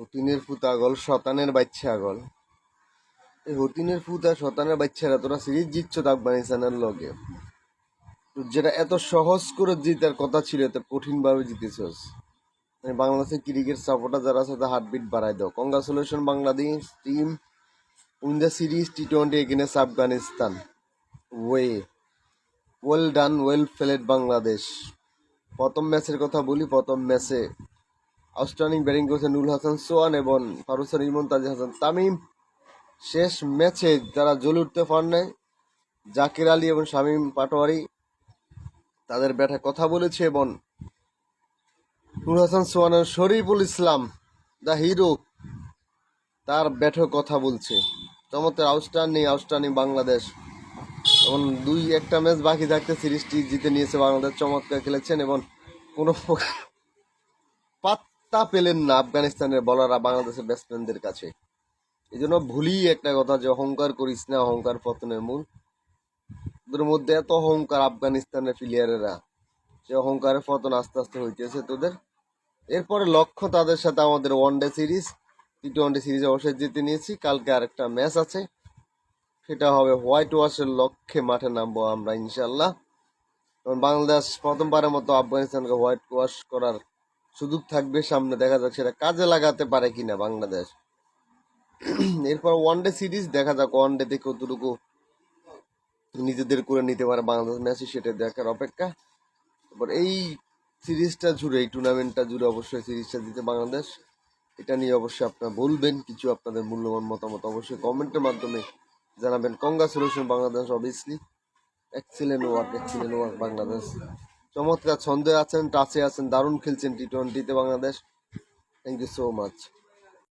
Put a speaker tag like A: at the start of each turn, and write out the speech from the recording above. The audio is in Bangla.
A: হতিনের ফুতা গল শতানের বাচ্চা গল। এই হতিনের ফুতা শতানের বাচ্চারা তোরা সিরিজ জিতছ আফগানিস্তানের লগে, যেটা এত সহজ করে জিতার কথা ছিল এত কঠিন ভাবে জিতেছস। বাংলাদেশের ক্রিকেট সাপোর্টার যারা আছে তাদের হার্টবিট বাড়াই দাও। Congratulation Bangladesh team win the series টি-20 against Afghanistan. Well done, well played Bangladesh. প্রথম ম্যাচের কথা বলি। প্রথম ম্যাচে আউটস্ট্যান্ডিং ব্যাটিং করেছে নুরুল হাসান সোহান এবং ফারুসান ইমন, তাজিদ হাসান তামিম। শেষ ম্যাচে যারা জ্বলে উঠতে পারে নাই, জাকির আলী এবং শামীম পাটোয়ারি তাদের ব্যাটে কথা বলেছে এবং নুরুল হাসান সোহানের শরীফুল ইসলাম দ্য হিরো তার ব্যাটে কথা বলছে। চমৎকার আউটস্ট্যান্ডিং বাংলাদেশ। এবং একটা ম্যাচ বাকি থাকতে সিরিজটি জিতে নিয়েছে বাংলাদেশ। চমৎকার খেলেছেন এবং কোনো পাত্তা পেলেন না আফগানিস্তানের বলাররা বাংলাদেশের ব্যাটসম্যানদের কাছে। এই জন্য ভুলি একটা কথা যে অহংকার করিস না, অহংকার পতনের মূল। তোদের মধ্যে এত অহংকার আফগানিস্তানের প্লেয়ারেরা, সে অহংকারের পতন আস্তে আস্তে হইতেছে তোদের। এরপরে লক্ষ্য তাদের সাথে আমাদের ওয়ানডে সিরিজ, টি-20 সিরিজ অবশ্যই জিতে নিয়েছি। কালকে আরেকটা ম্যাচ আছে, সেটা হবে হোয়াইট ওয়াশের লক্ষ্যে মাঠে নামবো আমরা ইনশাল্লাহ। কারণ বাংলাদেশ প্রথমবারের মতো আফগানিস্তানকে হোয়াইট ওয়াশ করার সুযোগ থাকবে সামনে, দেখা যাক সেটা কাজে লাগাতে পারে কিনা বাংলাদেশ। এরপর ওয়ানডে সিরিজ দেখা যাক ওয়ানডেতে কতটুকু নিজেদের করে নিতে পারে বাংলাদেশ ম্যাচে, সেটা দেখার অপেক্ষা। তারপর এই সিরিজটা জুড়ে, এই টুর্নামেন্টটা জুড়ে অবশ্যই সিরিজটা জিতে বাংলাদেশ, এটা নিয়ে অবশ্যই আপনারা বলবেন কিছু, আপনাদের মূল্যবান মতামত অবশ্যই কমেন্টের মাধ্যমে জানাবেন। Congratulation Bangladesh, obviously excellent work Bangladesh. চমৎকার ছন্দে আছেন, টাচে আছেন, দারুণ খেলছেন টি-20তে Bangladesh. Thank you so much.